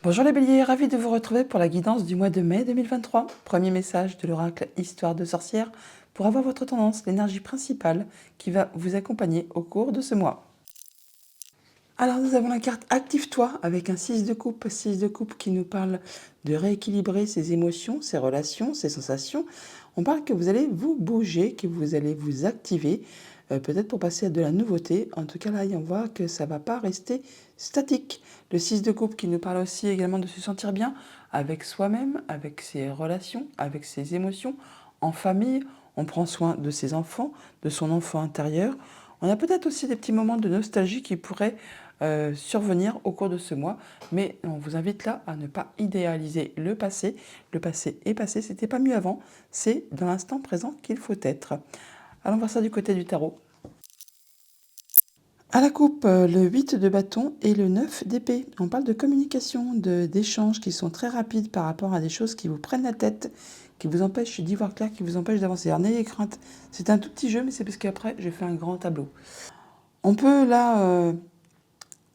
Bonjour les béliers, ravi de vous retrouver pour la guidance du mois de mai 2023. Premier message de l'oracle Histoire de sorcière pour avoir votre tendance, l'énergie principale qui va vous accompagner au cours de ce mois. Alors nous avons la carte Active-toi avec un 6 de coupe qui nous parle de rééquilibrer ses émotions, ses relations, ses sensations. On parle que vous allez vous bouger, que vous allez vous activer, peut-être pour passer à de la nouveauté. En tout cas là, on voit que ça ne va pas rester statique. Le 6 de coupe qui nous parle aussi également de se sentir bien avec soi-même, avec ses relations, avec ses émotions, en famille. On prend soin de ses enfants, de son enfant intérieur. On a peut-être aussi des petits moments de nostalgie qui pourraient survenir au cours de ce mois, mais on vous invite là à ne pas idéaliser le passé. Le passé est passé, c'était pas mieux avant, c'est dans l'instant présent qu'il faut être. Allons voir ça du côté du tarot. À la coupe, le 8 de bâton et le 9 d'épée. On parle de communication, d'échanges qui sont très rapides par rapport à des choses qui vous prennent la tête, qui vous empêchent d'y voir clair, qui vous empêchent d'avancer. Alors n'ayez crainte, c'est un tout petit jeu, mais c'est parce qu'après j'ai fait un grand tableau. On peut là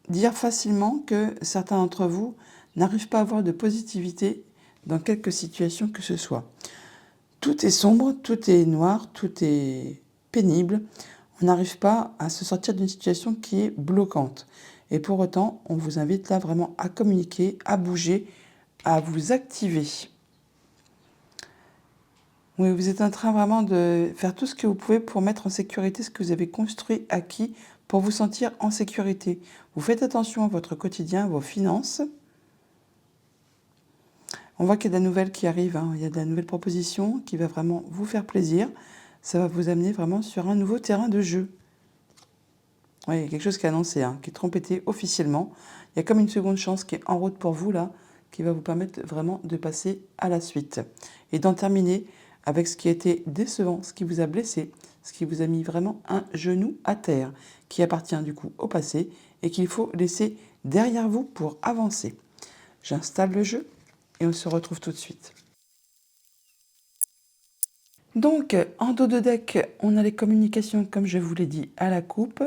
dire facilement que certains d'entre vous n'arrivent pas à avoir de positivité dans quelque situation que ce soit. Tout est sombre, tout est noir, tout est pénible. On n'arrive pas à se sortir d'une situation qui est bloquante. Et pour autant, on vous invite là vraiment à communiquer, à bouger, à vous activer. Oui, vous êtes en train vraiment de faire tout ce que vous pouvez pour mettre en sécurité ce que vous avez construit, acquis, pour vous sentir en sécurité. Vous faites attention à votre quotidien, à vos finances. On voit qu'il y a de la nouvelle qui arrive, hein. Il y a de la nouvelle proposition qui va vraiment vous faire plaisir. Ça va vous amener vraiment sur un nouveau terrain de jeu. Oui, il y a quelque chose qui est annoncé, hein, qui est trompetté officiellement. Il y a comme une seconde chance qui est en route pour vous là, qui va vous permettre vraiment de passer à la suite. Et d'en terminer avec ce qui a été décevant, ce qui vous a blessé, ce qui vous a mis vraiment un genou à terre, qui appartient du coup au passé et qu'il faut laisser derrière vous pour avancer. J'installe le jeu et on se retrouve tout de suite. Donc, en dos de deck, on a les communications, comme je vous l'ai dit, à la coupe.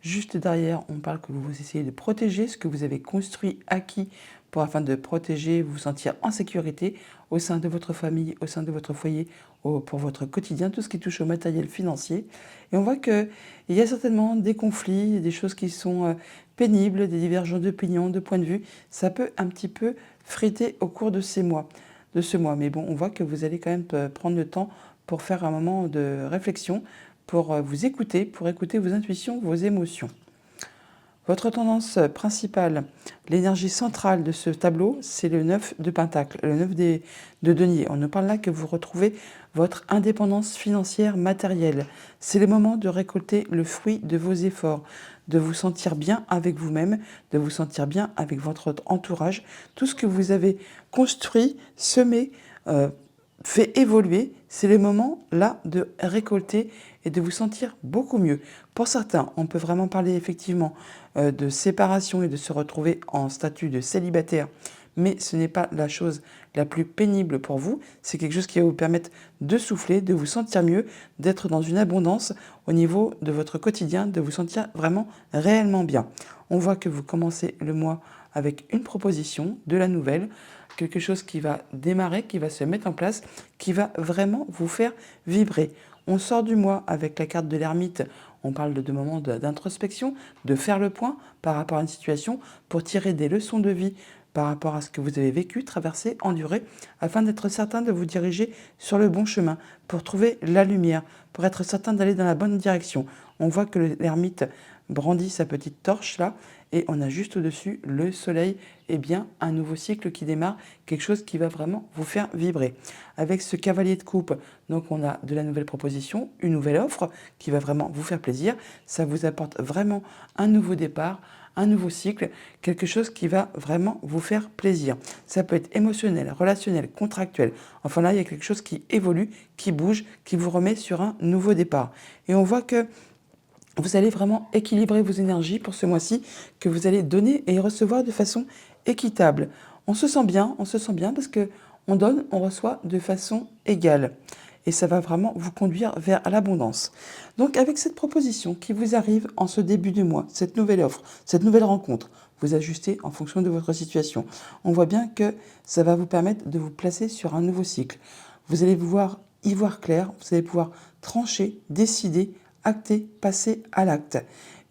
Juste derrière, on parle que vous essayez de protéger ce que vous avez construit, acquis, afin de protéger, vous sentir en sécurité au sein de votre famille, au sein de votre foyer, pour votre quotidien, tout ce qui touche au matériel financier. Et on voit qu'il y a certainement des conflits, des choses qui sont pénibles, des divergences d'opinion, de points de vue. Ça peut un petit peu friter au cours de ce mois. Mais bon, on voit que vous allez quand même prendre le temps pour faire un moment de réflexion, pour vous écouter, pour écouter vos intuitions, vos émotions. Votre tendance principale, l'énergie centrale de ce tableau, c'est le 9 de Pentacle, le 9 de denier. On nous parle là que vous retrouvez votre indépendance financière matérielle. C'est le moment de récolter le fruit de vos efforts, de vous sentir bien avec vous-même, de vous sentir bien avec votre entourage. Tout ce que vous avez construit, semé, fait évoluer, c'est le moment là de récolter et de vous sentir beaucoup mieux. Pour certains, on peut vraiment parler effectivement de séparation et de se retrouver en statut de célibataire, mais ce n'est pas la chose la plus pénible pour vous. C'est quelque chose qui va vous permettre de souffler, de vous sentir mieux, d'être dans une abondance au niveau de votre quotidien, de vous sentir vraiment réellement bien. On voit que vous commencez le mois avec une proposition, de la nouvelle, quelque chose qui va démarrer, qui va se mettre en place, qui va vraiment vous faire vibrer. On sort du mois avec la carte de l'ermite. On parle de moments d'introspection, de faire le point par rapport à une situation pour tirer des leçons de vie par rapport à ce que vous avez vécu, traversé, enduré, afin d'être certain de vous diriger sur le bon chemin, pour trouver la lumière, pour être certain d'aller dans la bonne direction. On voit que l'ermite brandit sa petite torche là, et on a juste au-dessus le soleil, et bien un nouveau cycle qui démarre, quelque chose qui va vraiment vous faire vibrer. Avec ce cavalier de coupe, donc on a de la nouvelle proposition, une nouvelle offre qui va vraiment vous faire plaisir. Ça vous apporte vraiment un nouveau départ, un nouveau cycle, quelque chose qui va vraiment vous faire plaisir. Ça peut être émotionnel, relationnel, contractuel. Enfin là, il y a quelque chose qui évolue, qui bouge, qui vous remet sur un nouveau départ. Et on voit que vous allez vraiment équilibrer vos énergies pour ce mois-ci, que vous allez donner et recevoir de façon équitable. On se sent bien parce que on donne, on reçoit de façon égale. Et ça va vraiment vous conduire vers l'abondance. Donc avec cette proposition qui vous arrive en ce début du mois, cette nouvelle offre, cette nouvelle rencontre, vous ajuster en fonction de votre situation. On voit bien que ça va vous permettre de vous placer sur un nouveau cycle. Vous allez y voir clair, vous allez pouvoir trancher, décider, acter, passer à l'acte.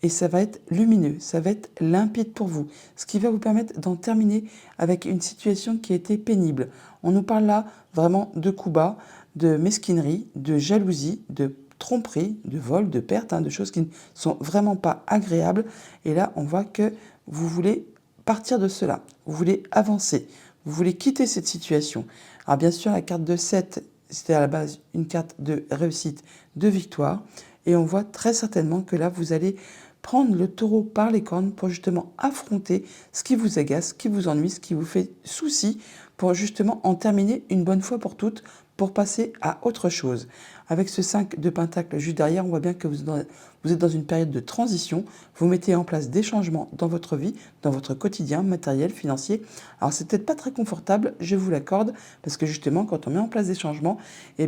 Et ça va être lumineux, ça va être limpide pour vous, ce qui va vous permettre d'en terminer avec une situation qui était pénible. On nous parle là vraiment de coups bas, de mesquinerie, de jalousie, de tromperie, de vol, de perte, de choses qui ne sont vraiment pas agréables. Et là, on voit que vous voulez partir de cela, vous voulez avancer, vous voulez quitter cette situation. Alors bien sûr, la carte de 7, c'était à la base une carte de réussite, de victoire. Et on voit très certainement que là, vous allez prendre le taureau par les cornes pour justement affronter ce qui vous agace, ce qui vous ennuie, ce qui vous fait souci, pour justement en terminer une bonne fois pour toutes, pour passer à autre chose. Avec ce 5 de pentacle juste derrière, on voit bien que vous êtes dans une période de transition. Vous mettez en place des changements dans votre vie, dans votre quotidien, matériel, financier. Alors, c'est peut-être pas très confortable, je vous l'accorde, parce que justement, quand on met en place des changements, il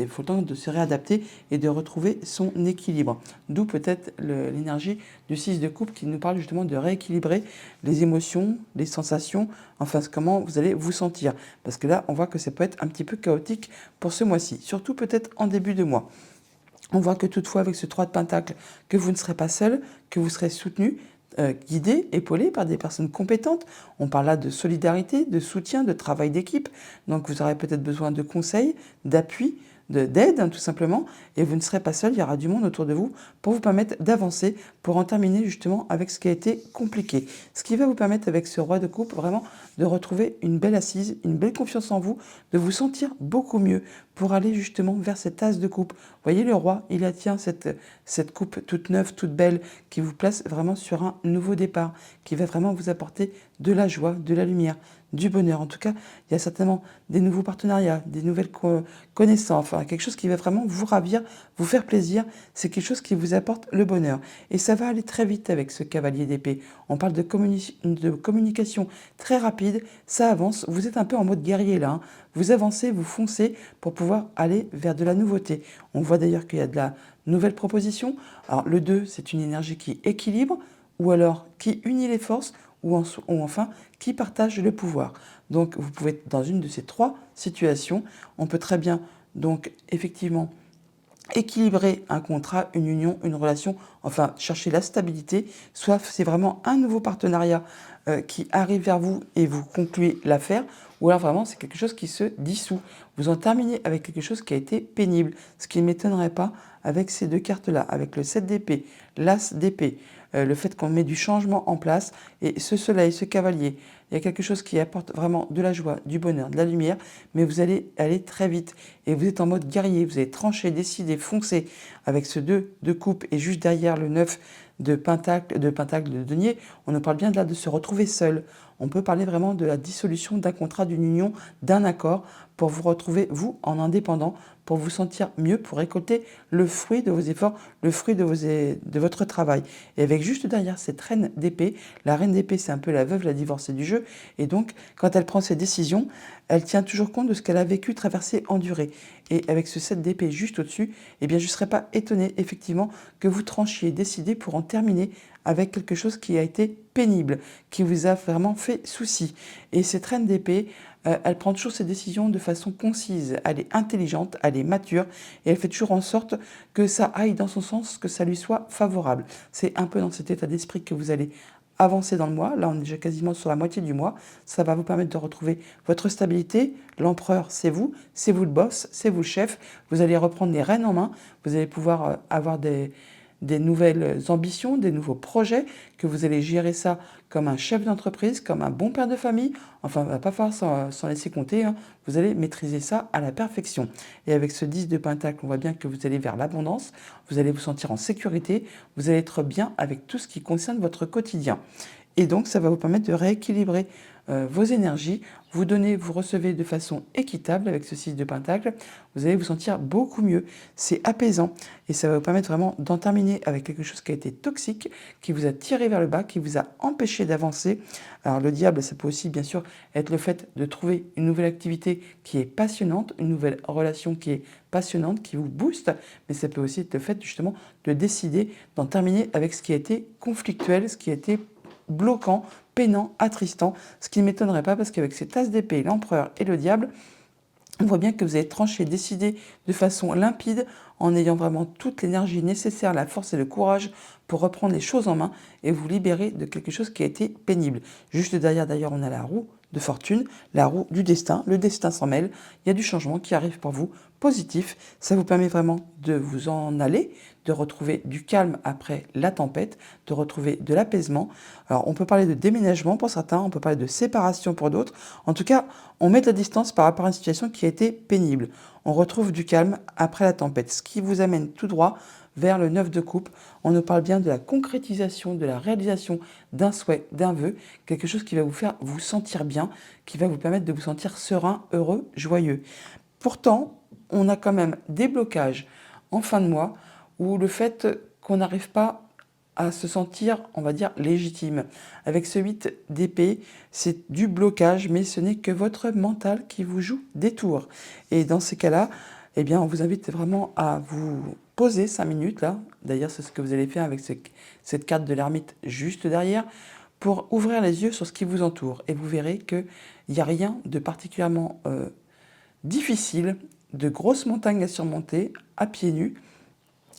faut le temps de se réadapter et de retrouver son équilibre. D'où peut-être l'énergie du 6 de coupe qui nous parle justement de rééquilibrer les émotions, les sensations, enfin, comment vous allez vous sentir. Parce que là, on voit que ça peut être un petit peu chaotique pour ce mois-ci, surtout peut-être en début de mois. On voit que toutefois, avec ce 3 de pentacle, que vous ne serez pas seul, que vous serez soutenu, guidé, épaulé par des personnes compétentes. On parle là de solidarité, de soutien, de travail d'équipe. Donc vous aurez peut-être besoin de conseils, d'appui, d'aide, tout simplement. Et vous ne serez pas seul, il y aura du monde autour de vous pour vous permettre d'avancer, pour en terminer justement avec ce qui a été compliqué. Ce qui va vous permettre avec ce roi de coupe vraiment de retrouver une belle assise, une belle confiance en vous, de vous sentir beaucoup mieux pour aller justement vers cette as de coupe. Vous voyez le roi, il attient cette coupe toute neuve, toute belle, qui vous place vraiment sur un nouveau départ, qui va vraiment vous apporter de la joie, de la lumière, du bonheur. En tout cas, il y a certainement des nouveaux partenariats, des nouvelles connaissances, enfin quelque chose qui va vraiment vous ravir, vous faire plaisir. C'est quelque chose qui vous apporte le bonheur. Et ça va aller très vite avec ce cavalier d'épée. On parle de communication très rapide, ça avance. Vous êtes un peu en mode guerrier là. Vous avancez, vous foncez pour pouvoir aller vers de la nouveauté. On voit d'ailleurs qu'il y a de la nouvelle proposition. Alors le 2, c'est une énergie qui équilibre ou alors qui unit les forces ou enfin qui partage le pouvoir. Donc vous pouvez être dans une de ces 3 situations. On peut très bien donc effectivement équilibrer un contrat, une union, une relation, enfin chercher la stabilité, soit c'est vraiment un nouveau partenariat qui arrive vers vous et vous concluez l'affaire, ou alors vraiment c'est quelque chose qui se dissout. Vous en terminez avec quelque chose qui a été pénible, ce qui ne m'étonnerait pas avec ces 2 cartes-là, avec le 7 d'épée, l'as d'épée, le fait qu'on met du changement en place, et ce soleil, ce cavalier, il y a quelque chose qui apporte vraiment de la joie, du bonheur, de la lumière, mais vous allez aller très vite, et vous êtes en mode guerrier, vous allez trancher, décider, foncer, avec ce 2 de coupe, et juste derrière le 9 de pentacle, de denier, on nous parle bien de se retrouver seul. On peut parler vraiment de la dissolution d'un contrat, d'une union, d'un accord, pour vous retrouver, vous, en indépendant, pour vous sentir mieux, pour récolter le fruit de vos efforts, le fruit de votre travail. Et avec juste derrière cette reine d'épée, la reine d'épée, c'est un peu la veuve, la divorcée du jeu, et donc, quand elle prend ses décisions, elle tient toujours compte de ce qu'elle a vécu, traversé, enduré. Et avec ce 7 d'épée juste au-dessus, eh bien, je ne serais pas étonnée, effectivement, que vous tranchiez, décidé pour en terminer avec quelque chose qui a été pénible, qui vous a vraiment fait souci. Et cette reine d'épée, elle prend toujours ses décisions de façon concise, elle est intelligente, elle est mature, et elle fait toujours en sorte que ça aille dans son sens, que ça lui soit favorable. C'est un peu dans cet état d'esprit que vous allez avancer dans le mois. Là, on est déjà quasiment sur la moitié du mois. Ça va vous permettre de retrouver votre stabilité. L'empereur, c'est vous le boss, c'est vous le chef. Vous allez reprendre les rênes en main. Vous allez pouvoir avoir des nouvelles ambitions, des nouveaux projets, que vous allez gérer ça comme un chef d'entreprise, comme un bon père de famille. Enfin, il ne va pas falloir s'en laisser compter. Vous allez maîtriser ça à la perfection. Et avec ce 10 de pentacle, on voit bien que vous allez vers l'abondance. Vous allez vous sentir en sécurité. Vous allez être bien avec tout ce qui concerne votre quotidien. Et donc, ça va vous permettre de rééquilibrer vos énergies, vous donnez, vous recevez de façon équitable avec ce 6 de pentacle, vous allez vous sentir beaucoup mieux. C'est apaisant et ça va vous permettre vraiment d'en terminer avec quelque chose qui a été toxique, qui vous a tiré vers le bas, qui vous a empêché d'avancer. Alors le diable, ça peut aussi bien sûr être le fait de trouver une nouvelle activité qui est passionnante, une nouvelle relation qui est passionnante, qui vous booste, mais ça peut aussi être le fait justement de décider d'en terminer avec ce qui a été conflictuel, ce qui a été bloquant, peinant, attristant, ce qui ne m'étonnerait pas parce qu'avec ces tasses d'épée, l'empereur et le diable, on voit bien que vous avez tranché, décidé de façon limpide, en ayant vraiment toute l'énergie nécessaire, la force et le courage pour reprendre les choses en main et vous libérer de quelque chose qui a été pénible. Juste derrière, d'ailleurs, on a la roue de fortune, la roue du destin. Le destin s'en mêle. Il y a du changement qui arrive pour vous, positif. Ça vous permet vraiment de vous en aller, de retrouver du calme après la tempête, de retrouver de l'apaisement. Alors, on peut parler de déménagement pour certains, on peut parler de séparation pour d'autres. En tout cas, on met de la distance par rapport à une situation qui a été pénible. On retrouve du calme après la tempête, ce qui vous amène tout droit vers le 9 de coupe. On nous parle bien de la concrétisation, de la réalisation d'un souhait, d'un vœu, quelque chose qui va vous faire vous sentir bien, qui va vous permettre de vous sentir serein, heureux, joyeux. Pourtant, on a quand même des blocages en fin de mois où le fait qu'on n'arrive pas à se sentir, on va dire, légitime. Avec ce 8 d'épée, c'est du blocage, mais ce n'est que votre mental qui vous joue des tours. Et dans ces cas-là, eh bien, on vous invite vraiment à vous poser 5 minutes, là. D'ailleurs, c'est ce que vous allez faire avec cette carte de l'ermite juste derrière, pour ouvrir les yeux sur ce qui vous entoure. Et vous verrez qu'il n'y a rien de particulièrement difficile, de grosses montagnes à surmonter, à pieds nus.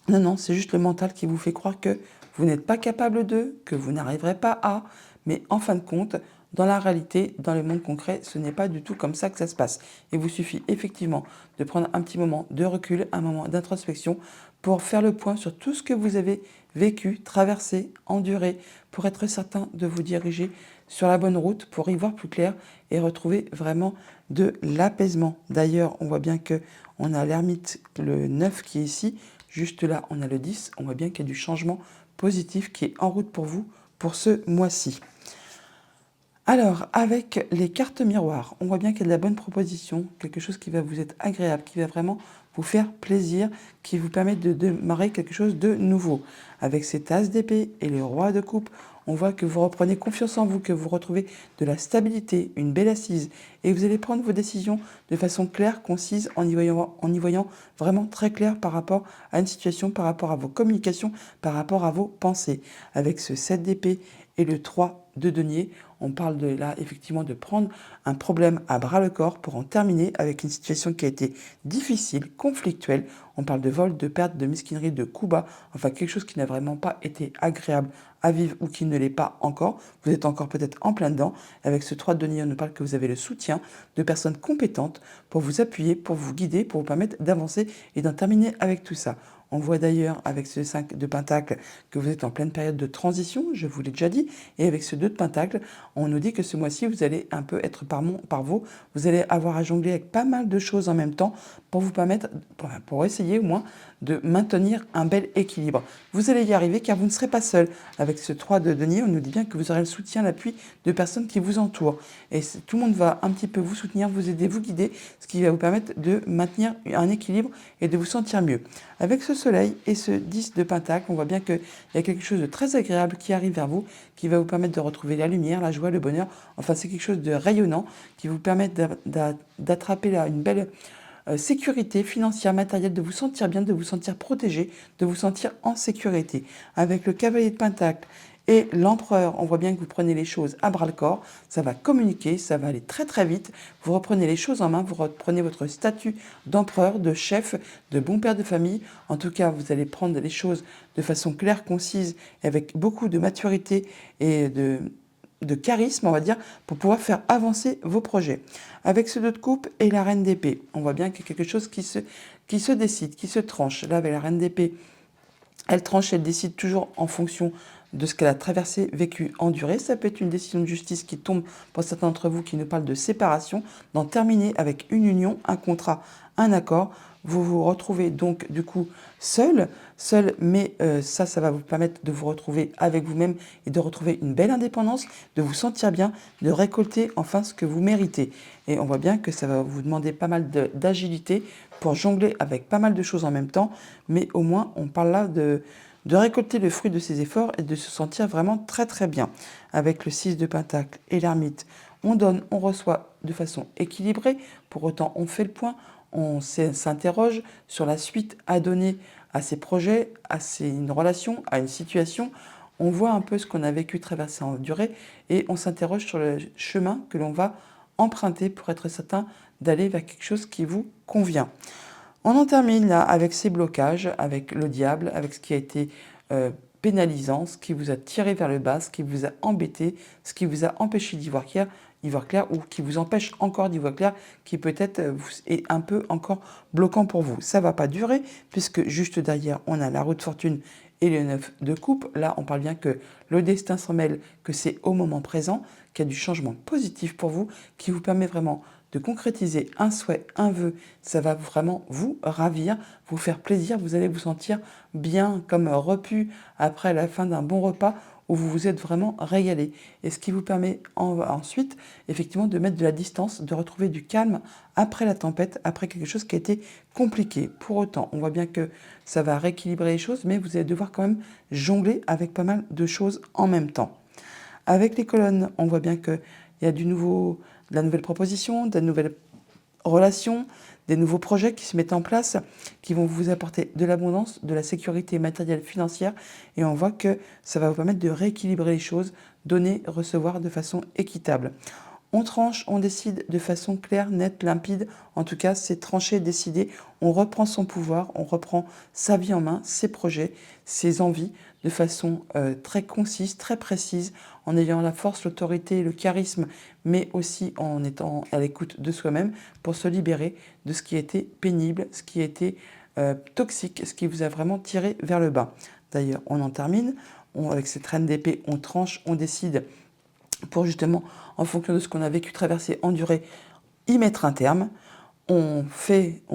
Non, non, c'est juste le mental qui vous fait croire que vous n'êtes pas capable de, que vous n'arriverez pas à, mais en fin de compte, dans la réalité, dans le monde concret, ce n'est pas du tout comme ça que ça se passe. Il vous suffit effectivement de prendre un petit moment de recul, un moment d'introspection pour faire le point sur tout ce que vous avez vécu, traversé, enduré, pour être certain de vous diriger sur la bonne route, pour y voir plus clair et retrouver vraiment de l'apaisement. D'ailleurs, on voit bien que on a l'ermite, le 9 qui est ici. Juste là, on a le 10. On voit bien qu'il y a du changement positif qui est en route pour vous pour ce mois-ci. Alors, avec les cartes miroirs, on voit bien qu'il y a de la bonne proposition, quelque chose qui va vous être agréable, qui va vraiment vous faire plaisir, qui vous permet de démarrer quelque chose de nouveau. Avec ces as d'épée et les rois de coupe, on voit que vous reprenez confiance en vous, que vous retrouvez de la stabilité, une belle assise, et vous allez prendre vos décisions de façon claire, concise, en y voyant vraiment très clair par rapport à une situation, par rapport à vos communications, par rapport à vos pensées. Avec ce 7 d'épée et le 3 de denier, on parle de là effectivement de prendre un problème à bras le corps pour en terminer avec une situation qui a été difficile, conflictuelle. On parle de vol, de perte, de mesquinerie, de coups bas, enfin quelque chose qui n'a vraiment pas été agréable à vivre ou qui ne l'est pas encore. Vous êtes encore peut-être en plein dedans. Avec ce 3 de denier, on nous parle que vous avez le soutien de personnes compétentes pour vous appuyer, pour vous guider, pour vous permettre d'avancer et d'en terminer avec tout ça. On voit d'ailleurs avec ce 5 de pentacle que vous êtes en pleine période de transition, je vous l'ai déjà dit. Et avec ce 2 de pentacle, on nous dit que ce mois-ci, vous allez un peu être par vous. Vous allez avoir à jongler avec pas mal de choses en même temps pour vous permettre, pour essayer au moins de maintenir un bel équilibre. Vous allez y arriver car vous ne serez pas seul. Avec ce 3 de denier, on nous dit bien que vous aurez le soutien, l'appui de personnes qui vous entourent. Et tout le monde va un petit peu vous soutenir, vous aider, vous guider, ce qui va vous permettre de maintenir un équilibre et de vous sentir mieux. Avec ce soleil et ce 10 de pentacle, on voit bien qu'il y a quelque chose de très agréable qui arrive vers vous, qui va vous permettre de retrouver la lumière, la joie, le bonheur. Enfin, c'est quelque chose de rayonnant qui vous permet d'attraper là une belle sécurité financière, matérielle, de vous sentir bien, de vous sentir protégé, de vous sentir en sécurité. Avec le cavalier de pentacle et l'empereur, on voit bien que vous prenez les choses à bras-le-corps, ça va communiquer, ça va aller très très vite, vous reprenez les choses en main, vous reprenez votre statut d'empereur, de chef, de bon père de famille. En tout cas, vous allez prendre les choses de façon claire, concise, avec beaucoup de maturité et de charisme, on va dire, pour pouvoir faire avancer vos projets. Avec ce 2 de coupe et la reine d'épée, on voit bien qu'il y a quelque chose qui se décide, qui se tranche. Là, avec la reine d'épée, elle tranche, elle décide toujours en fonction de ce qu'elle a traversé, vécu, enduré. Ça peut être une décision de justice qui tombe pour certains d'entre vous qui nous parlent de séparation, d'en terminer avec une union, un contrat, un accord. Vous vous retrouvez donc du coup seul, mais ça va vous permettre de vous retrouver avec vous-même et de retrouver une belle indépendance, de vous sentir bien, de récolter enfin ce que vous méritez. Et on voit bien que ça va vous demander pas mal d'agilité pour jongler avec pas mal de choses en même temps, mais au moins on parle là de récolter le fruit de ses efforts et de se sentir vraiment très très bien. Avec le 6 de pentacle et l'ermite, on donne, on reçoit de façon équilibrée, pour autant on fait le point, on s'interroge sur la suite à donner à ses projets, une relation, à une situation. on voit un peu ce qu'on a vécu, traversé, enduré, et on s'interroge sur le chemin que l'on va emprunter pour être certain d'aller vers quelque chose qui vous convient. On en termine là avec ces blocages, avec le diable, avec ce qui a été pénalisant, ce qui vous a tiré vers le bas, ce qui vous a embêté, ce qui vous a empêché d'y voir clair, ou qui vous empêche encore d'y voir clair, qui peut-être est un peu encore bloquant pour vous. Ça ne va pas durer, puisque juste derrière, on a la roue de fortune et le 9 de coupe. Là, on parle bien que le destin s'en mêle, que c'est au moment présent, qu'il y a du changement positif pour vous, qui vous permet vraiment de concrétiser un souhait, un vœu. Ça va vraiment vous ravir, vous faire plaisir, vous allez vous sentir bien, comme repu après la fin d'un bon repas où vous vous êtes vraiment régalé. Et ce qui vous permet ensuite, effectivement, de mettre de la distance, de retrouver du calme après la tempête, après quelque chose qui a été compliqué. Pour autant, on voit bien que ça va rééquilibrer les choses, mais vous allez devoir quand même jongler avec pas mal de choses en même temps. Avec les colonnes, on voit bien qu'il y a de la nouvelle proposition, de la nouvelle relations, des nouveaux projets qui se mettent en place, qui vont vous apporter de l'abondance, de la sécurité matérielle, financière, et on voit que ça va vous permettre de rééquilibrer les choses, donner, recevoir de façon équitable. On tranche, on décide de façon claire, nette, limpide. En tout cas, c'est tranché, décidé. On reprend son pouvoir, on reprend sa vie en main, ses projets, ses envies, de façon très concise, très précise, en ayant la force, l'autorité, le charisme, mais aussi en étant à l'écoute de soi-même pour se libérer de ce qui était pénible, ce qui était toxique, ce qui vous a vraiment tiré vers le bas. D'ailleurs, on en termine. Avec cette reine d'épée, on tranche, on décide pour justement, en fonction de ce qu'on a vécu, traversé, enduré, y mettre un terme. On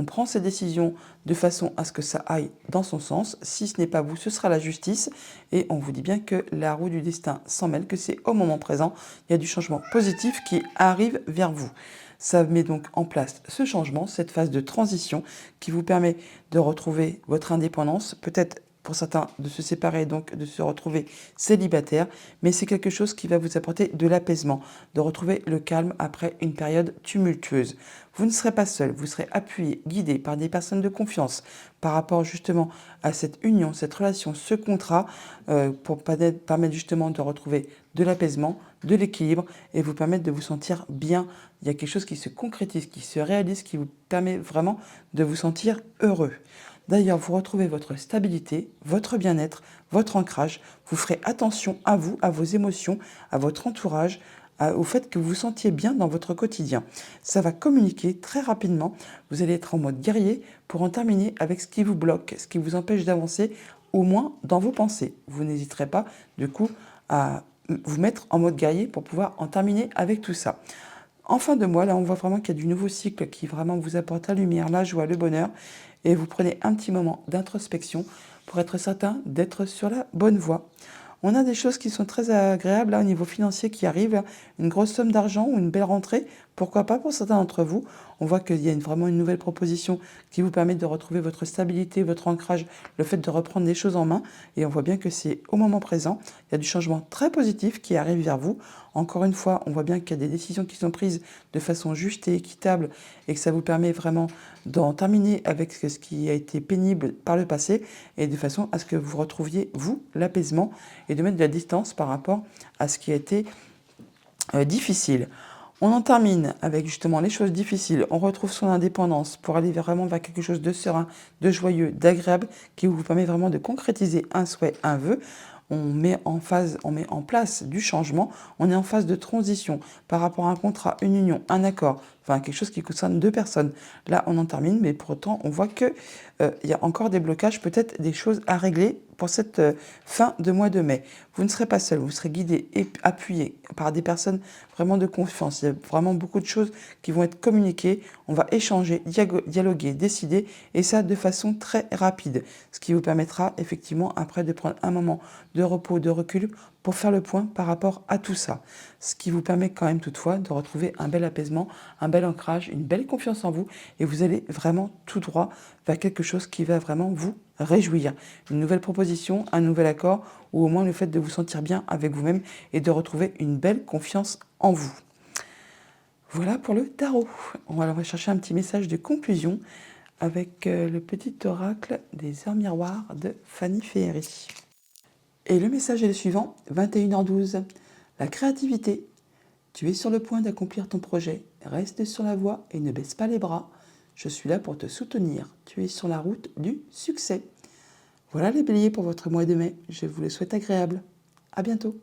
prend ces décisions de façon à ce que ça aille dans son sens. Si ce n'est pas vous, ce sera la justice. Et on vous dit bien que la roue du destin s'en mêle, que c'est au moment présent, il y a du changement positif qui arrive vers vous. Ça met donc en place ce changement, cette phase de transition qui vous permet de retrouver votre indépendance, peut-être pour certains de se séparer, donc de se retrouver célibataire, mais c'est quelque chose qui va vous apporter de l'apaisement, de retrouver le calme après une période tumultueuse. Vous ne serez pas seul, vous serez appuyé, guidé par des personnes de confiance par rapport justement à cette union, cette relation, ce contrat, pour permettre justement de retrouver de l'apaisement, de l'équilibre et vous permettre de vous sentir bien. Il y a quelque chose qui se concrétise, qui se réalise, qui vous permet vraiment de vous sentir heureux. D'ailleurs, vous retrouvez votre stabilité, votre bien-être, votre ancrage. Vous ferez attention à vous, à vos émotions, à votre entourage, au fait que vous vous sentiez bien dans votre quotidien. Ça va communiquer très rapidement. Vous allez être en mode guerrier pour en terminer avec ce qui vous bloque, ce qui vous empêche d'avancer, au moins dans vos pensées. Vous n'hésiterez pas, du coup, à vous mettre en mode guerrier pour pouvoir en terminer avec tout ça. En fin de mois, là, on voit vraiment qu'il y a du nouveau cycle qui vraiment vous apporte la lumière, la joie, le bonheur. Et vous prenez un petit moment d'introspection pour être certain d'être sur la bonne voie. On a des choses qui sont très agréables là, au niveau financier qui arrivent, une grosse somme d'argent ou une belle rentrée, pourquoi pas pour certains d'entre vous. On voit qu'il y a vraiment une nouvelle proposition qui vous permet de retrouver votre stabilité, votre ancrage, le fait de reprendre les choses en main. Et on voit bien que c'est au moment présent. Il y a du changement très positif qui arrive vers vous. Encore une fois, on voit bien qu'il y a des décisions qui sont prises de façon juste et équitable et que ça vous permet vraiment d'en terminer avec ce qui a été pénible par le passé et de façon à ce que vous retrouviez, vous, l'apaisement et de mettre de la distance par rapport à ce qui a été difficile. On en termine avec justement les choses difficiles. On retrouve son indépendance pour aller vraiment vers quelque chose de serein, de joyeux, d'agréable qui vous permet vraiment de concrétiser un souhait, un vœu. On met en place du changement, on est en phase de transition par rapport à un contrat, une union, un accord, enfin quelque chose qui concerne deux personnes. Là, on en termine, mais pour autant, on voit que il y a encore des blocages, peut-être des choses à régler pour cette fin de mois de mai. Vous ne serez pas seul, vous serez guidé et appuyé par des personnes vraiment de confiance. Il y a vraiment beaucoup de choses qui vont être communiquées. On va échanger, dialoguer, décider, et ça de façon très rapide. Ce qui vous permettra effectivement après de prendre un moment de repos, de recul pour faire le point par rapport à tout ça. Ce qui vous permet quand même toutefois de retrouver un bel apaisement, un bel ancrage, une belle confiance en vous, et vous allez vraiment tout droit vers quelque chose qui va vraiment vous réjouir. Une nouvelle proposition, un nouvel accord, ou au moins le fait de vous sentir bien avec vous-même et de retrouver une belle confiance en vous. Voilà pour le tarot. On va chercher un petit message de conclusion avec le petit oracle des heures miroirs de Fanny Ferry. Et le message est le suivant, 21h12. La créativité. Tu es sur le point d'accomplir ton projet. Reste sur la voie et ne baisse pas les bras. Je suis là pour te soutenir. Tu es sur la route du succès. Voilà les béliers pour votre mois de mai. Je vous le souhaite agréable. À bientôt.